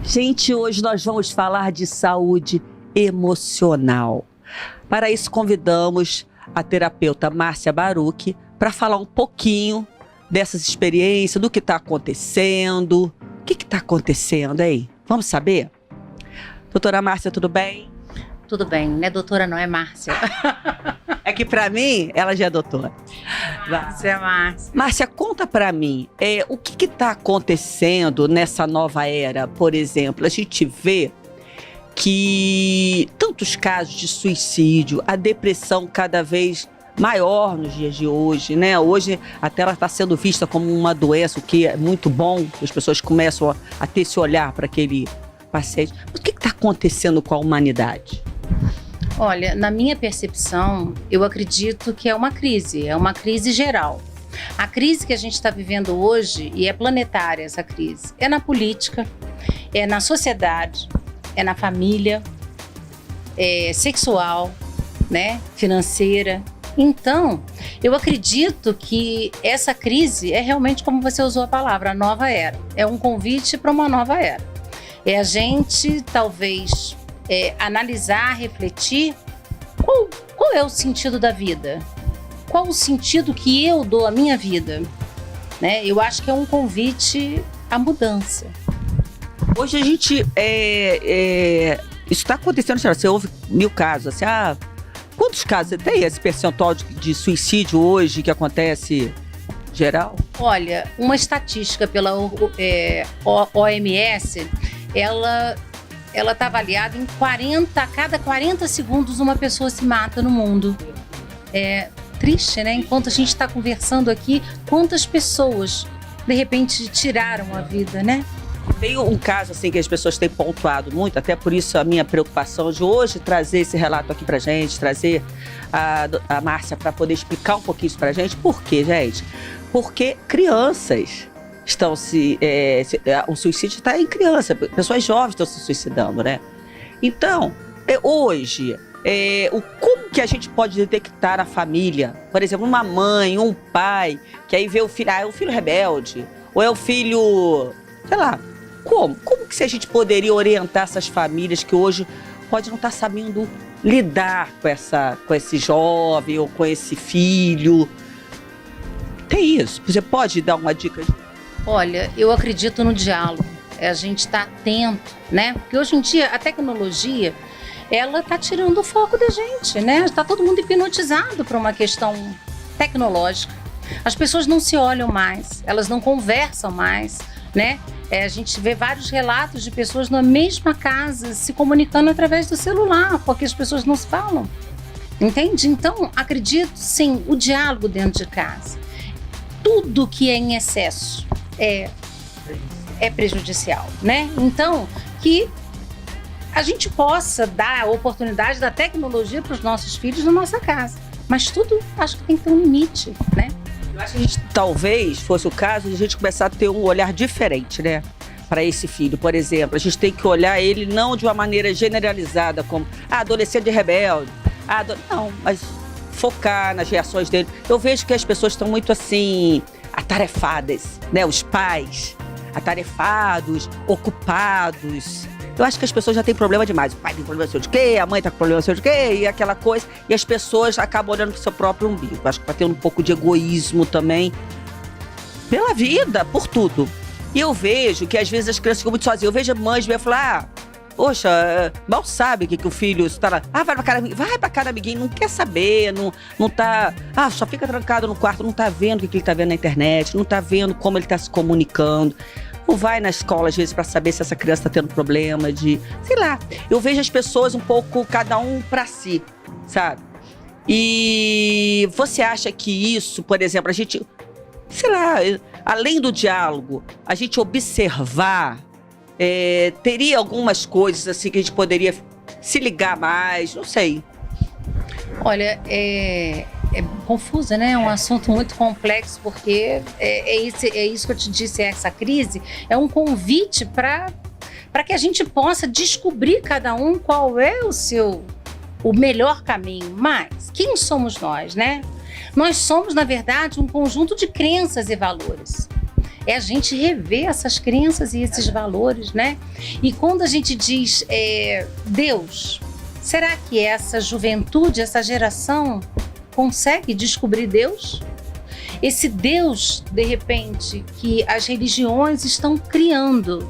Gente, hoje nós vamos falar de saúde emocional. Para isso, convidamos a terapeuta Márcia Baruch para falar um pouquinho dessas experiências, do que está acontecendo. O que está acontecendo aí? Vamos saber? Doutora Márcia, tudo bem? Tudo bem, né, doutora? Não é Márcia. É que para mim, ela já é doutora. Márcia. Márcia, conta para mim, o que está acontecendo nessa nova era, por exemplo? A gente vê que tantos casos de suicídio, a depressão cada vez maior nos dias de hoje, né? Hoje até ela está sendo vista como uma doença, o que é muito bom, as pessoas começam a ter esse olhar para aquele paciente. Mas o que está acontecendo com a humanidade? Olha, na minha percepção, eu acredito que é uma crise geral. A crise que a gente está vivendo hoje, e é planetária essa crise, é na política, é na sociedade, é na família, é sexual, né, financeira. Então, eu acredito que essa crise é realmente, como você usou a palavra, a nova era. É um convite para uma nova era. É a gente, talvez, analisar, refletir qual é o sentido da vida? Qual o sentido que eu dou à minha vida? Né? Eu acho que é um convite à mudança. Hoje a gente, isso está acontecendo, você ouve 1000 casos, assim, quantos casos tem esse percentual de suicídio hoje que acontece geral? Olha, uma estatística pela OMS, ela está avaliada em 40, a cada 40 segundos uma pessoa se mata no mundo. É triste, né? Enquanto a gente está conversando aqui, quantas pessoas, de repente, tiraram a vida, né? Tem um caso assim que as pessoas têm pontuado muito, até por isso a minha preocupação de hoje trazer esse relato aqui pra gente, trazer a Márcia para poder explicar um pouquinho isso pra gente. Por quê, gente? Porque crianças estão o suicídio está em criança, pessoas jovens estão se suicidando, né? Então, hoje, como que a gente pode detectar a família? Por exemplo, uma mãe, um pai, que aí vê o filho, é o filho rebelde, ou é o filho, sei lá, como que a gente poderia orientar essas famílias que hoje pode não estar sabendo lidar com esse jovem ou com esse filho? Tem isso? Você pode dar uma dica? Olha, eu acredito no diálogo, a gente está atento, né? Porque hoje em dia a tecnologia, ela está tirando o foco da gente, né? Está todo mundo hipnotizado por uma questão tecnológica. As pessoas não se olham mais, elas não conversam mais, né? A gente vê vários relatos de pessoas na mesma casa se comunicando através do celular, porque as pessoas não se falam, entende? Então, acredito, sim, o diálogo dentro de casa. Tudo que é em excesso é prejudicial, né? Então, que a gente possa dar a oportunidade da tecnologia para os nossos filhos na nossa casa. Mas tudo, acho que tem que ter um limite, né? Eu acho que a gente, talvez fosse o caso de a gente começar a ter um olhar diferente, né? Para esse filho, por exemplo. A gente tem que olhar ele não de uma maneira generalizada, como adolescente rebelde. Não, mas focar nas reações dele. Eu vejo que as pessoas estão muito assim, atarefadas, né? Os pais, atarefados, ocupados. Eu acho que as pessoas já têm problema demais. O pai tem problema sei de quê, a mãe tá com problema sei de quê, e aquela coisa. E as pessoas acabam olhando pro seu próprio umbigo. Acho que tá tendo um pouco de egoísmo também. Pela vida, por tudo. E eu vejo que às vezes as crianças ficam muito sozinhas. Eu vejo mães me falar, poxa, mal sabe o que o filho está lá. Vai pra casa do amiguinho, não quer saber, não tá. Só fica trancado no quarto, não tá vendo o que ele tá vendo na internet, não tá vendo como ele tá se comunicando. Ou vai na escola, às vezes, para saber se essa criança está tendo problema de... Sei lá, eu vejo as pessoas um pouco, cada um para si, sabe? E você acha que isso, por exemplo, a gente... Sei lá, além do diálogo, a gente observar, teria algumas coisas assim que a gente poderia se ligar mais, não sei. Olha, é confusa, né? É um assunto muito complexo, porque é isso que eu te disse, essa crise é um convite para que a gente possa descobrir cada um qual é o melhor caminho. Mas quem somos nós, né? Nós somos, na verdade, um conjunto de crenças e valores. É a gente rever essas crenças e esses valores, né? E quando a gente diz Deus, será que essa juventude, essa geração consegue descobrir Deus? Esse Deus, de repente, que as religiões estão criando,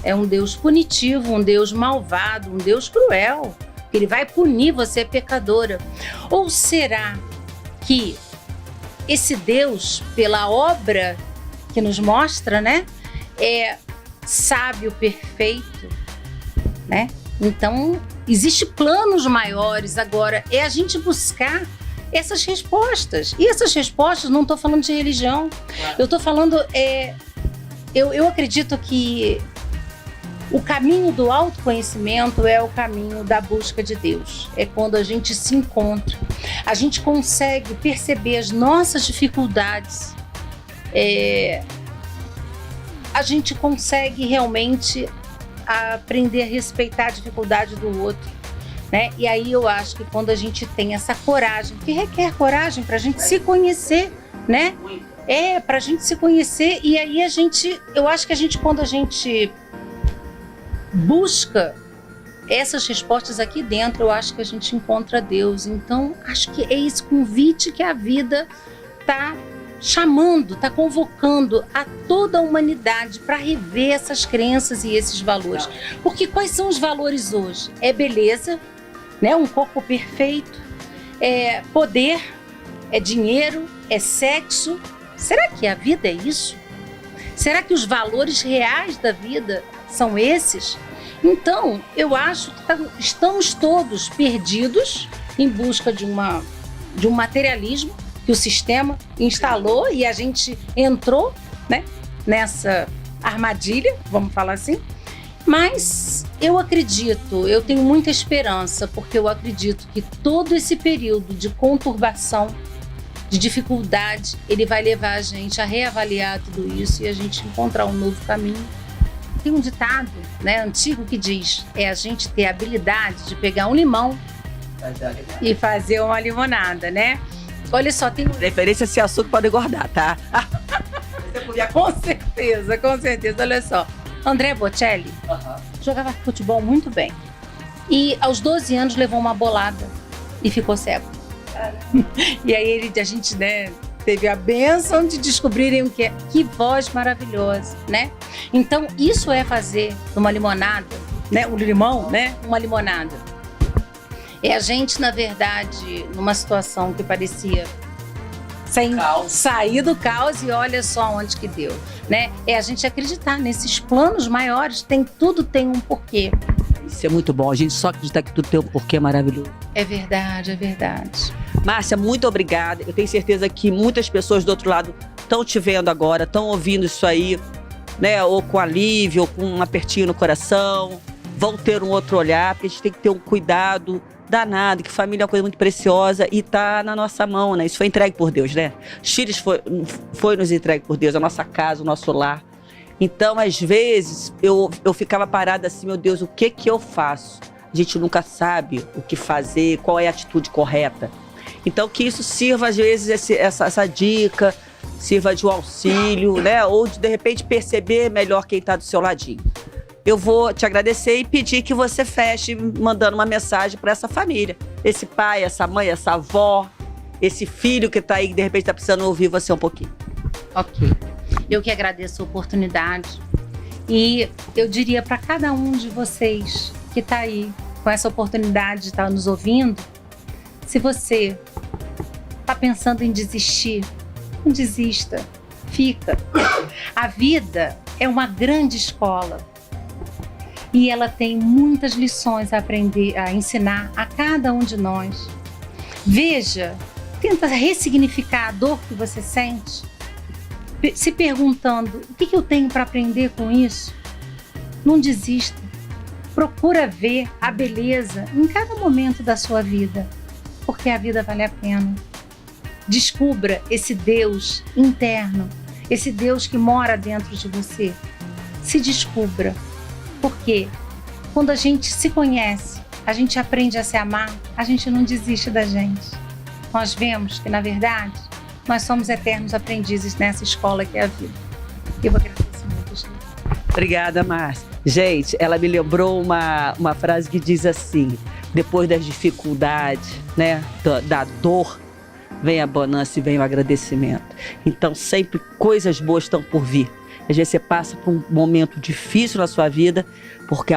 é um Deus punitivo, um Deus malvado, um Deus cruel, que ele vai punir você, pecadora. Ou será que esse Deus, pela obra que nos mostra, né, é sábio, perfeito, né? Então, existem planos maiores agora, é a gente buscar essas respostas. E essas respostas, não estou falando de religião, eu estou falando, eu acredito que o caminho do autoconhecimento é o caminho da busca de Deus. É quando a gente se encontra, a gente consegue perceber as nossas dificuldades, a gente consegue realmente aprender a respeitar a dificuldade do outro, né? E aí eu acho que quando a gente tem essa coragem, que requer coragem para a gente se conhecer, né? Para a gente se conhecer, e aí eu acho que quando a gente busca essas respostas aqui dentro, eu acho que a gente encontra Deus. Então, acho que é esse convite que a vida está chamando, está convocando a toda a humanidade para rever essas crenças e esses valores. Porque quais são os valores hoje? É beleza, né? Um corpo perfeito, é poder, é dinheiro, é sexo. Será que a vida é isso? Será que os valores reais da vida são esses? Então, eu acho que estamos todos perdidos em busca de um materialismo que o sistema instalou e a gente entrou, né, nessa armadilha, vamos falar assim. Mas eu acredito, eu tenho muita esperança, porque eu acredito que todo esse período de conturbação, de dificuldade, ele vai levar a gente a reavaliar tudo isso e a gente encontrar um novo caminho. Tem um ditado, né, antigo que diz, a gente ter a habilidade de pegar um limão e fazer uma limonada, né? Olha só, tem referência a esse açúcar pode engordar, tá? Com certeza, com certeza. Olha só, André Bocelli jogava futebol muito bem e aos 12 anos levou uma bolada e ficou cego. E aí a gente, né, teve a bênção de descobrirem que voz maravilhosa, né? Então isso é fazer uma limonada, né, um limão, né, uma limonada. É a gente, na verdade, numa situação que parecia sem sair do caos, e olha só onde que deu, né? É a gente acreditar nesses planos maiores, tudo tem um porquê. Isso é muito bom, a gente só acredita que tudo tem um porquê maravilhoso. É verdade, é verdade. Márcia, muito obrigada. Eu tenho certeza que muitas pessoas do outro lado estão te vendo agora, estão ouvindo isso aí, né? Ou com alívio, ou com um apertinho no coração. Vão ter um outro olhar, porque a gente tem que ter um cuidado danado, que família é uma coisa muito preciosa e tá na nossa mão, né? Isso foi entregue por Deus, né? Os filhos foi nos entregue por Deus, a nossa casa, o nosso lar. Então, às vezes, eu ficava parada assim, meu Deus, o que eu faço? A gente nunca sabe o que fazer, qual é a atitude correta. Então, que isso sirva, às vezes, essa dica, sirva de um auxílio, né? Ou de repente, perceber melhor quem tá do seu ladinho. Eu vou te agradecer e pedir que você feche mandando uma mensagem para essa família. Esse pai, essa mãe, essa avó, esse filho que tá aí, que de repente tá precisando ouvir você um pouquinho. Ok. Eu que agradeço a oportunidade. E eu diria para cada um de vocês que tá aí com essa oportunidade de estar nos ouvindo, se você tá pensando em desistir, não desista, fica. A vida é uma grande escola. E ela tem muitas lições a aprender, a ensinar a cada um de nós. Veja, tenta ressignificar a dor que você sente, se perguntando, o que eu tenho para aprender com isso? Não desista. Procura ver a beleza em cada momento da sua vida, porque a vida vale a pena. Descubra esse Deus interno, esse Deus que mora dentro de você. Se descubra. Porque quando a gente se conhece, a gente aprende a se amar, a gente não desiste da gente. Nós vemos que, na verdade, nós somos eternos aprendizes nessa escola que é a vida. Eu agradeço muito, gente. Obrigada, Márcia. Gente, ela me lembrou uma frase que diz assim: depois das dificuldades, né, da dor, vem a bonança e vem o agradecimento. Então, sempre coisas boas estão por vir. Às vezes você passa por um momento difícil na sua vida, porque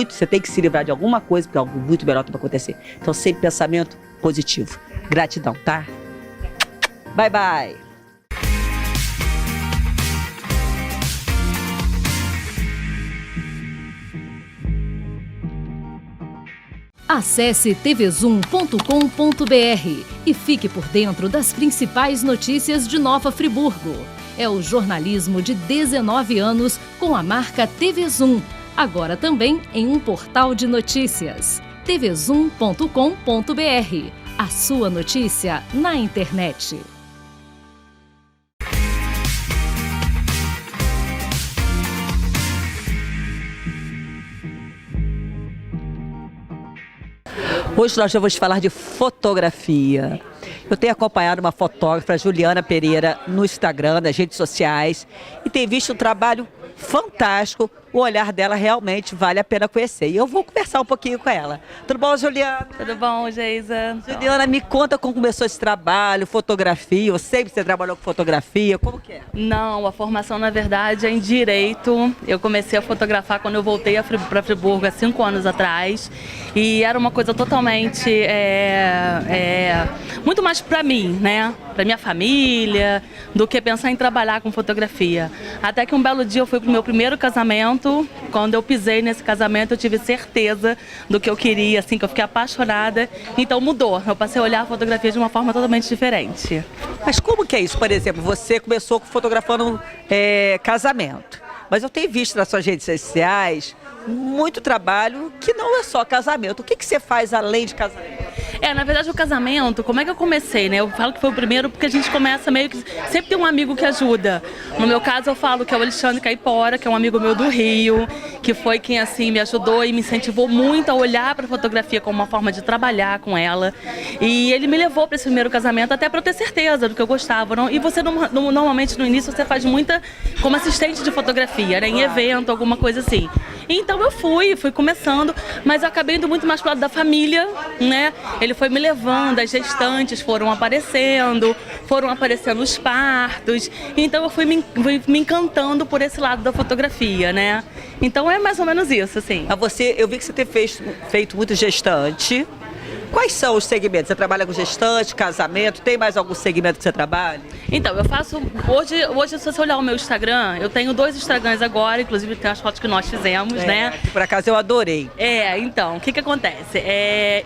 você tem que se livrar de alguma coisa, porque algo muito melhor está para acontecer. Então, sempre pensamento positivo. Gratidão, tá? Bye, bye. Acesse tvzoom.com.br e fique por dentro das principais notícias de Nova Friburgo. É o jornalismo de 19 anos com a marca TV Zoom, agora também em um portal de notícias. tvzoom.com.br, a sua notícia na internet. Hoje nós vamos falar de fotografia. Eu tenho acompanhado uma fotógrafa, Juliana Pereira, no Instagram, nas redes sociais, e tenho visto um trabalho fantástico. O olhar dela realmente vale a pena conhecer. E eu vou conversar um pouquinho com ela. Tudo bom, Juliana? Tudo bom, Geisa? Juliana, me conta como começou esse trabalho, fotografia. Eu sei que você trabalhou com fotografia, como que é? Não, a formação, na verdade, é em Direito. Eu comecei a fotografar quando eu voltei para Friburgo há 5 anos atrás. E era uma coisa totalmente, muito mais para mim, né? Para minha família, do que pensar em trabalhar com fotografia. Até que um belo dia eu fui pro meu primeiro casamento. Quando eu pisei nesse casamento, eu tive certeza do que eu queria, assim, que eu fiquei apaixonada. Então mudou. Eu passei a olhar a fotografia de uma forma totalmente diferente. Mas como que é isso? Por exemplo, você começou fotografando casamento. Mas eu tenho visto nas suas redes sociais muito trabalho que não é só casamento. O que você faz além de casamento? Na verdade, o casamento, como é que eu comecei, né? Eu falo que foi o primeiro porque a gente começa meio que... Sempre tem um amigo que ajuda. No meu caso, eu falo que é o Alexandre Caipora, que é um amigo meu do Rio, que foi quem, assim, me ajudou e me incentivou muito a olhar para a fotografia como uma forma de trabalhar com ela. E ele me levou para esse primeiro casamento até para eu ter certeza do que eu gostava. E você, normalmente, no início, você faz muita como assistente de fotografia, né? Em evento, alguma coisa assim. Então eu fui começando, mas eu acabei indo muito mais pro lado da família, né? Ele foi me levando, as gestantes foram aparecendo os partos. Então eu fui me encantando por esse lado da fotografia, né? Então é mais ou menos isso, assim. Eu vi que você tem feito muito gestante. Quais são os segmentos? Você trabalha com gestante, casamento, tem mais algum segmento que você trabalha? Então, eu faço... Hoje, se você olhar o meu Instagram, eu tenho 2 Instagrams agora, inclusive tem as fotos que nós fizemos, né? Por acaso eu adorei. Então, o que acontece?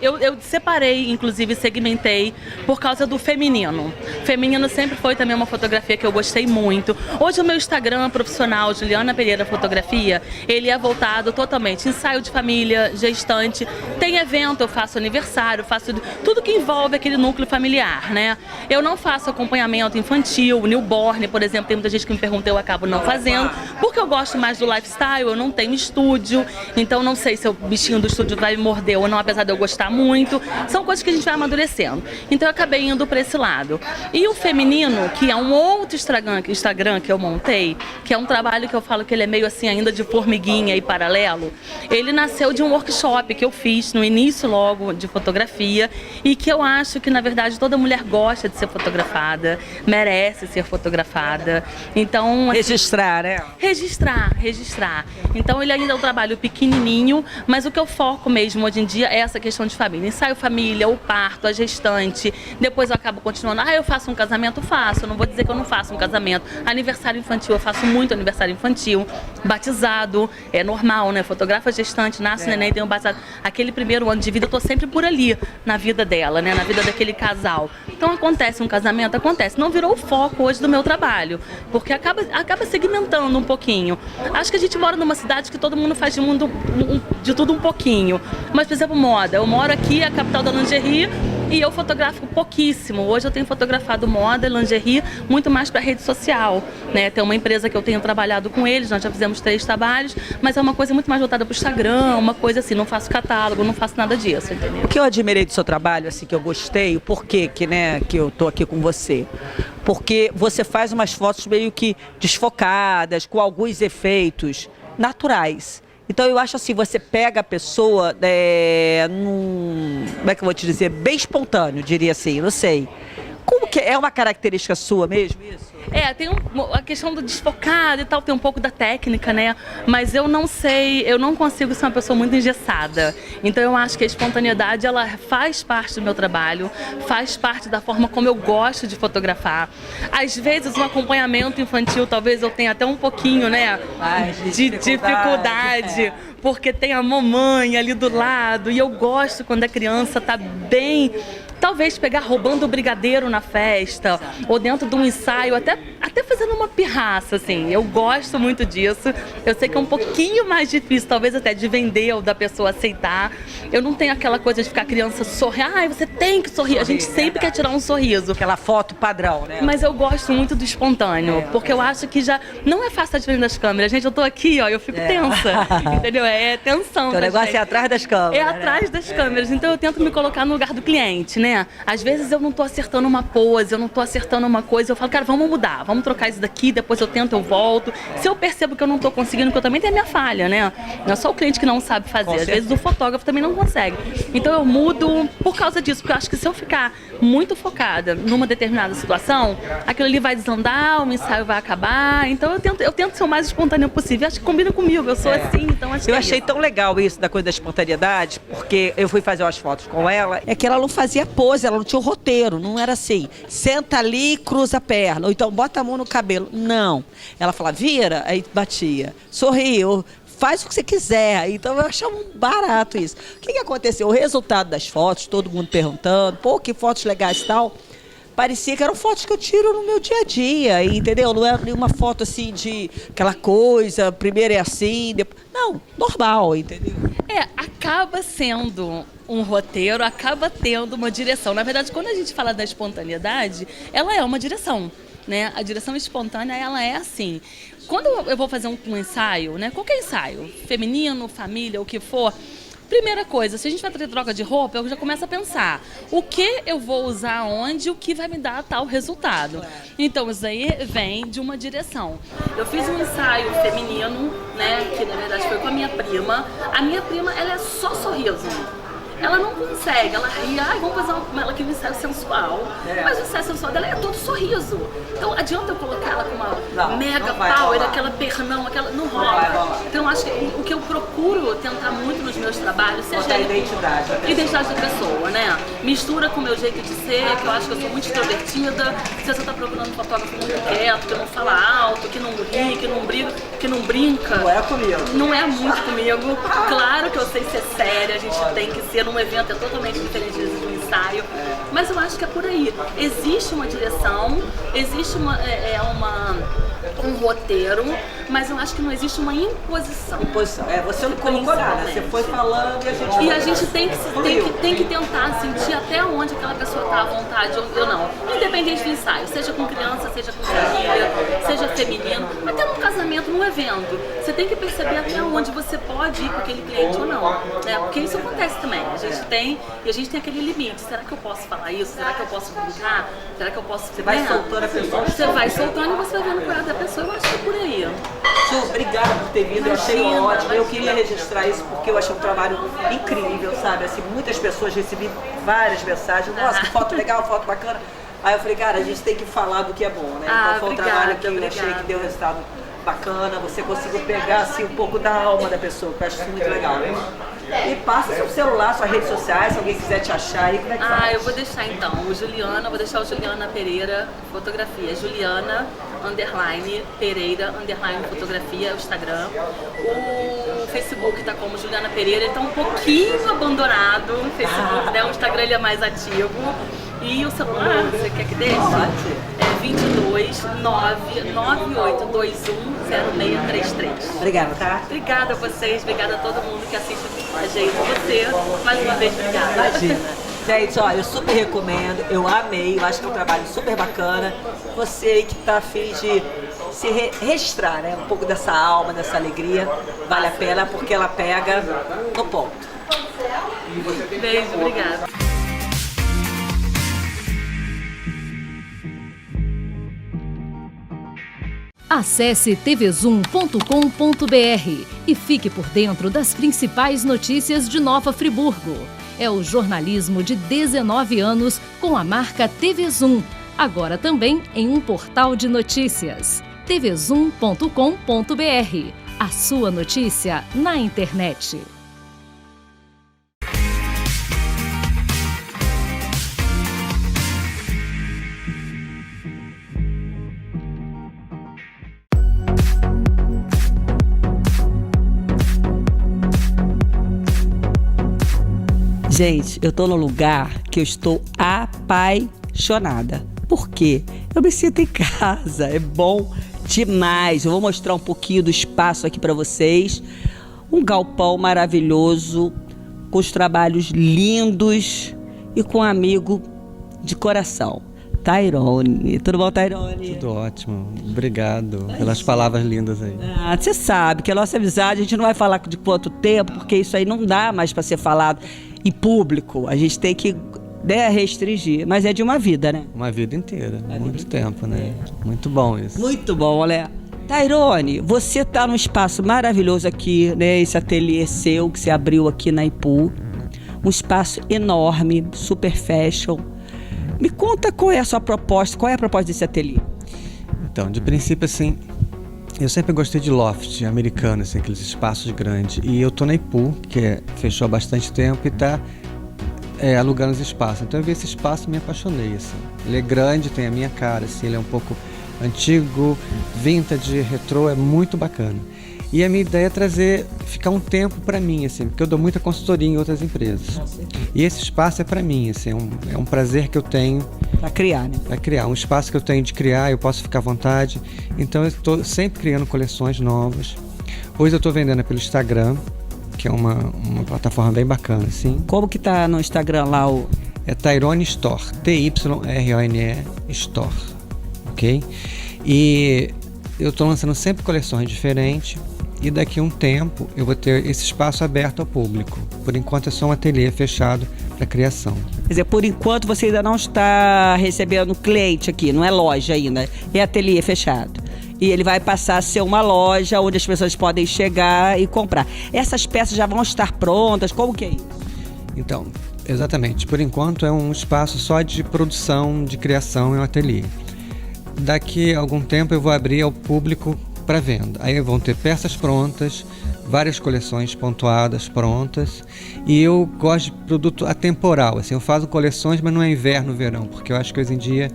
Eu separei, inclusive segmentei por causa do feminino. Feminino sempre foi também uma fotografia que eu gostei muito. Hoje o meu Instagram profissional, Juliana Pereira Fotografia, ele é voltado totalmente ensaio de família, gestante, tem evento, eu faço aniversário, faço tudo que envolve aquele núcleo familiar, né? Eu não faço acompanhamento infantil, newborn, por exemplo, tem muita gente que me pergunta, eu acabo não fazendo, porque eu gosto mais do lifestyle, eu não tenho estúdio, então não sei se o bichinho do estúdio vai me morder ou não, apesar de eu gostar muito, são coisas que a gente vai amadurecendo. Então eu acabei indo para esse lado. E o feminino, que é um outro Instagram que eu montei, que é um trabalho que eu falo que ele é meio assim ainda de formiguinha e paralelo, ele nasceu de um workshop que eu fiz no início logo de fotografia e que eu acho que na verdade toda mulher gosta de ser fotografada, merece ser fotografada. Então, registrar, né? Registrar. Então ele ainda é um trabalho pequenininho, mas o que eu foco mesmo hoje em dia é essa questão de família. Ensaio família, o parto, a gestante, depois eu acabo continuando. Eu faço um casamento? Faço, não vou dizer que eu não faço um casamento. Aniversário infantil, eu faço muito aniversário infantil. Batizado, é normal, né? Fotografa gestante, nasce neném, tem um batizado. Aquele primeiro ano de vida, eu tô sempre por ali, na vida dela, né? Na vida daquele casal. Então acontece um casamento? Acontece. Não virou o foco hoje do meu trabalho, porque acaba segmentando um pouquinho. Acho que a gente mora numa cidade que todo mundo faz de tudo um pouquinho. Mas, por exemplo, moda. Eu moro aqui, a capital da lingerie, e eu fotografo pouquíssimo. Hoje eu tenho fotografado moda, lingerie, muito mais para rede social, né? Tem uma empresa que eu tenho trabalhado com eles, nós já fizemos 3 trabalhos, mas é uma coisa muito mais voltada para o Instagram, uma coisa assim, não faço catálogo, não faço nada disso, entendeu? O que eu admirei do seu trabalho, assim, que eu gostei, o porquê que eu tô aqui com você? porque você faz umas fotos meio que desfocadas, com alguns efeitos naturais. Então eu acho assim, você pega a pessoa como é que eu vou te dizer, bem espontâneo, diria assim, não sei. Como que é uma característica sua mesmo isso? Tem a questão do desfocado e tal, tem um pouco da técnica, né? Mas eu não sei, eu não consigo ser uma pessoa muito engessada. Então eu acho que a espontaneidade, ela faz parte do meu trabalho, faz parte da forma como eu gosto de fotografar. Às vezes um acompanhamento infantil, talvez eu tenha até um pouquinho, né? De dificuldade. Porque tem a mamãe ali do lado e eu gosto quando a criança tá bem, talvez pegar roubando o brigadeiro na festa ou dentro de um ensaio, até fazendo uma pirraça, assim. Eu gosto muito disso. Eu sei que é um pouquinho mais difícil, talvez até de vender ou da pessoa aceitar. Eu não tenho aquela coisa de ficar a criança sorrir. Você tem que sorrir. A gente sempre quer tirar um sorriso. Aquela foto padrão, né? Mas eu gosto muito do espontâneo, porque eu acho que já não é fácil estar diferente das câmeras. Gente, eu tô aqui, ó, eu fico tensa, entendeu? É tensão. Então, o negócio é atrás das câmeras. É atrás das câmeras. Então eu tento me colocar no lugar do cliente, né? Às vezes eu não tô acertando uma pose, eu não tô acertando uma coisa, eu falo, cara, vamos mudar, vamos trocar isso daqui, depois eu tento, eu volto. Se eu percebo que eu não tô conseguindo, porque eu também tenho a minha falha, né? Não é só o cliente que não sabe fazer, às vezes o fotógrafo também não consegue. Então eu mudo por causa disso, porque eu acho que se eu ficar muito focada numa determinada situação, aquilo ali vai desandar, o ensaio vai acabar. Então eu tento ser o mais espontâneo possível. Acho que combina comigo, eu sou assim, então acho que eu achei tão legal isso da coisa da espontaneidade, porque eu fui fazer umas fotos com ela, é que ela não fazia pose, ela não tinha um roteiro, não era assim, senta ali e cruza a perna, ou então bota a mão no cabelo. Não. Ela falava, vira, aí batia, sorriu, faz o que você quiser. Então eu achava um barato isso. O que aconteceu? O resultado das fotos, todo mundo perguntando, pô, que fotos legais e tal. Parecia que eram fotos que eu tiro no meu dia a dia, entendeu? Não era nenhuma foto assim de aquela coisa, primeiro é assim, depois... Não, normal, entendeu? Acaba sendo um roteiro, acaba tendo uma direção. Na verdade, quando a gente fala da espontaneidade, ela é uma direção, né? A direção espontânea, ela é assim. Quando eu vou fazer um ensaio, né? Qualquer ensaio, feminino, família, o que for... Primeira coisa, se a gente vai ter troca de roupa, eu já começo a pensar o que eu vou usar onde, o que vai me dar tal resultado. Então, isso aí vem de uma direção. Eu fiz um ensaio feminino, né, que na verdade foi com a minha prima. A minha prima, ela é só sorriso. Ela não consegue, ela ri, vamos fazer ela aqui um ensaio sensual. Mas o ensaio sensual dela é todo sorriso. Então adianta eu colocar ela com uma mega power, aquela pernão, aquela. Não rola. Então acho que o que eu procuro tentar muito nos meus trabalhos, seja a identidade da pessoa, né? Mistura com o meu jeito de ser, que eu acho que eu sou muito extrovertida. Se você tá procurando um fotógrafo muito quieto, que não fala alto, que não ri, que não briga, que não brinca. Não é comigo. Não é muito comigo. Claro que eu sei ser séria, a gente tem que ser. Um evento é totalmente diferente do ensaio, mas eu acho que é por aí. Existe uma direção, existe um roteiro, mas eu acho que não existe uma imposição. Você não colocou nada, você foi falando e a gente tem que tentar sentir até onde aquela pessoa está à vontade ou não. Independente do ensaio, seja com criança, seja com família, seja feminino, até num casamento, num evento. Você tem que perceber até onde você pode ir com aquele cliente ou não, né? Porque isso acontece também. A gente tem aquele limite. Será que eu posso falar isso? Será que eu posso brincar? Será que eu posso... Você vai soltando a pessoa. Você vai soltando e você vai vendo qual é a da pessoa. Eu acho que é por aí. Ju, obrigada por ter vindo. Eu achei ótimo. Eu queria registrar isso porque eu achei um trabalho incrível, sabe? Assim, muitas pessoas recebi várias mensagens. Nossa, que foto legal, foto bacana. Aí eu falei, cara, a gente tem que falar do que é bom, né? Então foi um trabalho que eu achei que deu resultado bacana. Você conseguiu pegar assim um pouco da alma da pessoa, que eu acho isso muito legal, né? E passa seu celular, suas redes sociais, se alguém quiser te achar aí, como é que faz? Eu vou deixar então, vou deixar o Juliana Pereira Fotografia, Juliana Pereira Fotografia, o Instagram. O Facebook tá como Juliana Pereira, ele tá um pouquinho abandonado, o Facebook, né? O Instagram ele é mais ativo. E o celular, você quer que deixe? É 22 99821 0633. Obrigada, tá? Obrigada a vocês, obrigada a todo mundo que assiste a gente. Você, mais uma vez, obrigada. Imagina. Gente, olha, eu super recomendo, eu amei, eu acho que é um trabalho super bacana. Você aí que tá afim de se registrar, né? Um pouco dessa alma, dessa alegria, vale a pena porque ela pega no ponto. Beijo, obrigada. Acesse tvzoom.com.br e fique por dentro das principais notícias de Nova Friburgo. É o jornalismo de 19 anos com a marca TV Zoom, agora também em um portal de notícias. tvzoom.com.br, a sua notícia na internet. Gente, eu tô num lugar que eu estou apaixonada. Por quê? Eu me sinto em casa, é bom demais. Eu vou mostrar um pouquinho do espaço aqui para vocês. Um galpão maravilhoso, com os trabalhos lindos e com um amigo de coração, Tairone. Tudo bom, Tairone? Tudo ótimo. Obrigado pelas palavras lindas aí. Ah, você sabe que a nossa amizade, a gente não vai falar de quanto tempo, porque isso aí não dá mais para ser falado em público. A gente tem que restringir, mas é de uma vida, né? Uma vida inteira, muito tempo, né? Muito bom isso. Muito bom, olha. Tairone, você tá num espaço maravilhoso aqui, né? Esse ateliê seu que você abriu aqui na Ipu. Um espaço enorme, super fashion. Me conta qual é a sua proposta, qual é a proposta desse ateliê? Então, de princípio, assim, eu sempre gostei de loft americano, assim, aqueles espaços grandes. E eu tô na Ipu, que fechou há bastante tempo e tá alugando os espaços. Então eu vi esse espaço e me apaixonei, assim. Ele é grande, tem a minha cara, assim, ele é um pouco antigo, vintage, retrô, é muito bacana. E a minha ideia é ficar um tempo para mim, assim, porque eu dou muita consultoria em outras empresas. E esse espaço é para mim, assim, é um prazer que eu tenho. Para criar, né? Para criar, um espaço que eu tenho de criar, eu posso ficar à vontade. Então eu estou sempre criando coleções novas. Hoje eu estou vendendo pelo Instagram, que é uma plataforma bem bacana, assim. Como que tá no Instagram lá o... É Tairone Store, Tyrone Store, ok? E eu estou lançando sempre coleções diferentes e daqui a um tempo eu vou ter esse espaço aberto ao público. Por enquanto é só um ateliê fechado para criação. Quer dizer, por enquanto você ainda não está recebendo cliente aqui, não é loja ainda, é ateliê fechado. E ele vai passar a ser uma loja onde as pessoas podem chegar e comprar. Essas peças já vão estar prontas? Como que é isso? Então, exatamente. Por enquanto é um espaço só de produção, de criação, é um ateliê. Daqui a algum tempo eu vou abrir ao público para venda. Aí vão ter peças prontas, várias coleções pontuadas, prontas. E eu gosto de produto atemporal. Assim, eu faço coleções, mas não é inverno, verão, porque eu acho que hoje em dia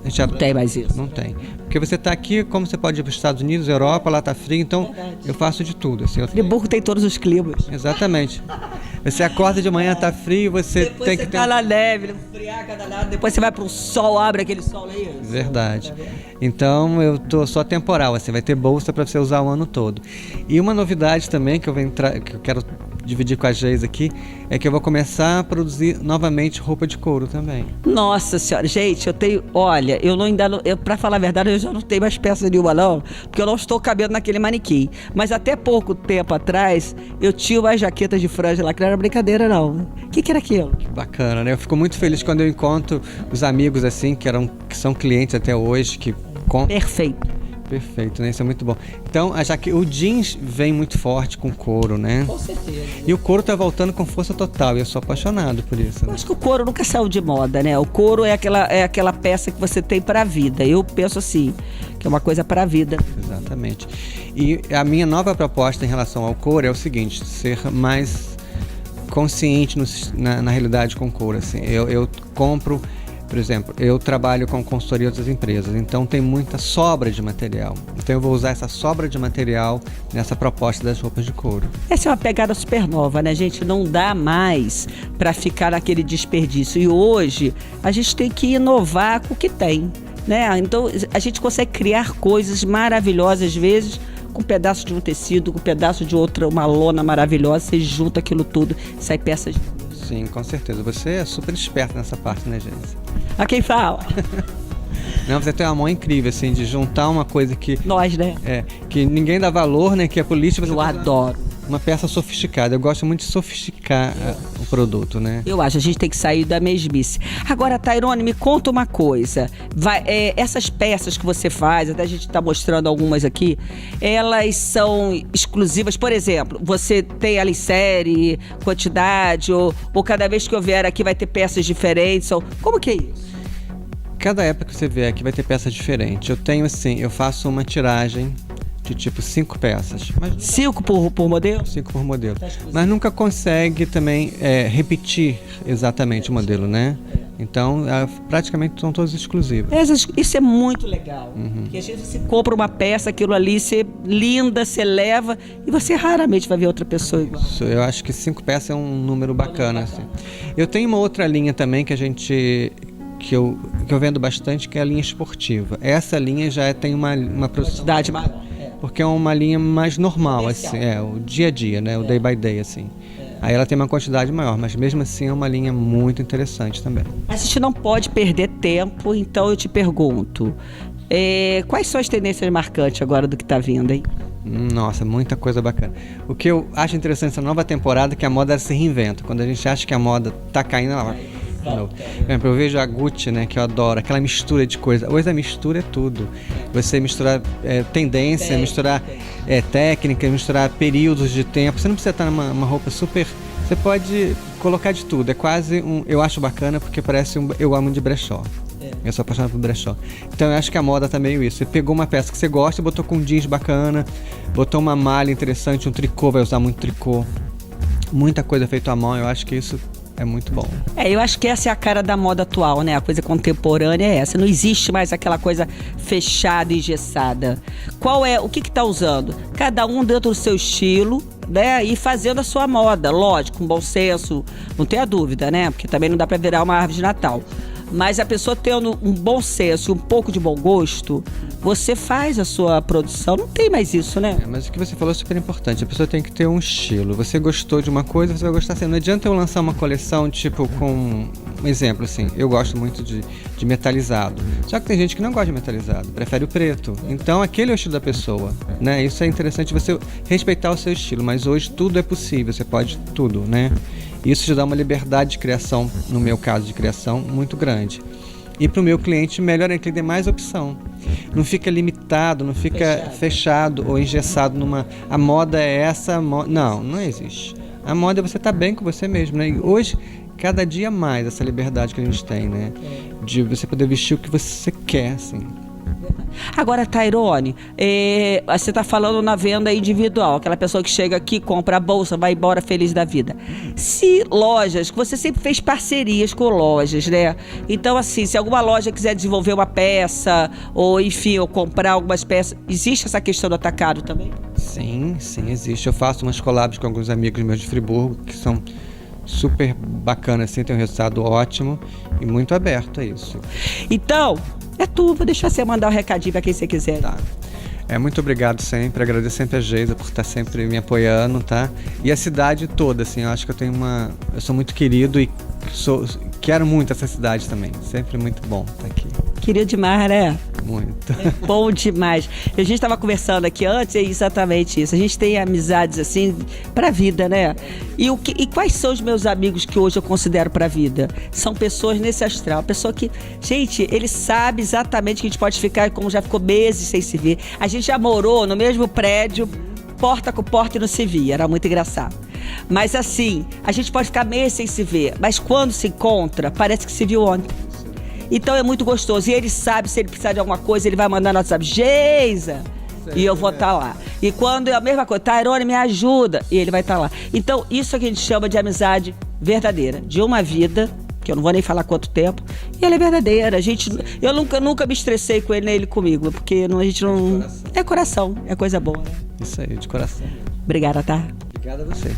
já não tem mais isso. Não tem. Porque você está aqui, como você pode ir para os Estados Unidos, Europa, lá está frio, então eu faço de tudo. Assim, Friburgo tem todos os climas. Exatamente. Você acorda de manhã, está frio, você depois tem você que ter... tá na neve, no friar cada lado, depois você vai pro sol, abre aquele sol aí. Verdade. Então eu tô só temporal, assim, vai ter bolsa para você usar o ano todo. E uma novidade também que eu quero dividir com a Geis aqui, é que eu vou começar a produzir novamente roupa de couro também. Nossa senhora, gente, eu tenho, olha, pra falar a verdade, eu já não tenho mais peça nenhuma não, porque eu não estou cabendo naquele manequim. Mas até pouco tempo atrás, eu tinha umas jaquetas de franja lá, que não era brincadeira não. O que era aquilo? Bacana, né? Eu fico muito feliz quando eu encontro os amigos assim, que são clientes até hoje, que compram. Perfeito, né? Isso é muito bom. Então, o jeans vem muito forte com couro, né? Com certeza. E o couro tá voltando com força total, e eu sou apaixonado por isso. Né? Eu acho que o couro nunca saiu de moda, né? O couro é aquela peça que você tem pra vida. Eu penso assim, que é uma coisa pra vida. Exatamente. E a minha nova proposta em relação ao couro é o seguinte, ser mais consciente na realidade com couro. Assim. Eu compro... Por exemplo, eu trabalho com consultoria de outras empresas, então tem muita sobra de material. Então eu vou usar essa sobra de material nessa proposta das roupas de couro. Essa é uma pegada super nova, né, gente? Não dá mais para ficar naquele desperdício. E hoje a gente tem que inovar com o que tem, né? Então a gente consegue criar coisas maravilhosas, às vezes, com um pedaço de um tecido, com um pedaço de outra, uma lona maravilhosa, você junta aquilo tudo, sai peças. Sim, com certeza. Você é super esperto nessa parte, né, gente? A quem fala? Não, você tem uma mão incrível, assim, de juntar uma coisa que... Nós, né? Que ninguém dá valor, né? Que é política. Eu adoro. uma peça sofisticada. Eu gosto muito de sofisticar o produto, né? Eu acho, a gente tem que sair da mesmice. Agora, Tairone, me conta uma coisa. Essas peças que você faz, até a gente está mostrando algumas aqui, elas são exclusivas? Por exemplo, você tem ali série, quantidade, ou cada vez que eu vier aqui vai ter peças diferentes? Como que é isso? Cada época que você vier aqui vai ter peças diferentes. Eu tenho assim, eu faço uma tiragem de tipo 5 peças. 5 por modelo? 5 por modelo. Mas nunca consegue também repetir exatamente o modelo, né? Então, praticamente são todos exclusivos. Isso é muito legal. Porque às vezes você compra uma peça, aquilo ali, você linda, você leva, e você raramente vai ver outra pessoa igual. Isso, eu acho que 5 peças é um número bacana. Assim. Eu tenho uma outra linha também que eu vendo bastante, que é a linha esportiva. Essa linha já tem uma quantidade maior. Porque é uma linha mais normal, assim, o dia a dia, né? O day by day, assim. Aí ela tem uma quantidade maior, mas mesmo assim é uma linha muito interessante também. A gente não pode perder tempo, então eu te pergunto, quais são as tendências marcantes agora do que está vindo, hein? Nossa, muita coisa bacana. O que eu acho interessante nessa nova temporada é que a moda se reinventa. Quando a gente acha que a moda tá caindo, ela vai. Eu vejo a Gucci, né, que eu adoro, aquela mistura de coisa. Hoje a mistura é tudo. Você misturar tendência, misturar técnica, misturar períodos de tempo. Você não precisa estar numa roupa super... Você pode colocar de tudo. É quase eu acho bacana porque parece eu amo de brechó. Eu sou apaixonado por brechó. Então eu acho que a moda tá meio isso. Você pegou uma peça que você gosta, botou com um jeans bacana, botou uma malha interessante, um tricô, vai usar muito tricô. Muita coisa feita à mão, eu acho que isso é muito bom. Eu acho que essa é a cara da moda atual, né? A coisa contemporânea é essa. Não existe mais aquela coisa fechada e engessada. O que tá usando? Cada um dentro do seu estilo, né? E fazendo a sua moda. Lógico, com bom senso, não tenha dúvida, né? Porque também não dá pra virar uma árvore de Natal. Mas a pessoa tendo um bom senso e um pouco de bom gosto, você faz a sua produção. Não tem mais isso, né? Mas o que você falou é super importante. A pessoa tem que ter um estilo. Você gostou de uma coisa, você vai gostar assim. Não adianta eu lançar uma coleção, tipo, com... Um exemplo, assim. Eu gosto muito de metalizado. Só que tem gente que não gosta de metalizado. Prefere o preto. Então, aquele é o estilo da pessoa, né? Isso é interessante, você respeitar o seu estilo. Mas hoje tudo é possível. Você pode tudo, né? Isso te dá uma liberdade de criação, no meu caso de criação, muito grande. E para o meu cliente, melhor é que ele dê mais opção. Não fica limitado, não fica fechado ou engessado numa... A moda é essa... Não existe. A moda é você estar bem com você mesmo, né? E hoje, cada dia mais, essa liberdade que a gente tem, né? De você poder vestir o que você quer, assim. Agora, Tairone, você está falando na venda individual, aquela pessoa que chega aqui, compra a bolsa, vai embora feliz da vida. Se lojas, que você sempre fez parcerias com lojas, né? Então, assim, se alguma loja quiser desenvolver uma peça, ou enfim, ou comprar algumas peças, existe essa questão do atacado também? Sim, existe. Eu faço umas collabs com alguns amigos meus de Friburgo, que são super bacanas, assim, tem um resultado ótimo e muito aberto a isso. Então... vou deixar você mandar um recadinho para quem você quiser. Tá. Muito obrigado sempre, agradeço sempre a Geisa por estar sempre me apoiando, tá? E a cidade toda, assim, eu acho que eu sou muito querido e quero muito essa cidade também, sempre muito bom estar aqui. Querido demais, né? Muito. É bom demais. A gente estava conversando aqui antes, é exatamente isso. A gente tem amizades, assim, pra vida, né? E quais são os meus amigos que hoje eu considero pra vida? São pessoas nesse astral. Pessoa que, gente, ele sabe exatamente que a gente pode ficar, como já ficou meses sem se ver. A gente já morou no mesmo prédio, porta com porta e não se via. Era muito engraçado. Mas assim, a gente pode ficar meses sem se ver, mas quando se encontra, parece que se viu ontem. Então é muito gostoso. E ele sabe, se ele precisar de alguma coisa, ele vai mandar no WhatsApp, Geisa, e eu vou estar lá. E quando é a mesma coisa, Tairone, me ajuda, e ele vai estar lá. Então isso é que a gente chama de amizade verdadeira, de uma vida, que eu não vou nem falar quanto tempo, e ela é verdadeira. Eu nunca me estressei com ele, nem ele comigo, porque a gente não... É coração, é coisa boa, né? Isso aí, de coração. Obrigada, tá? Obrigado a você.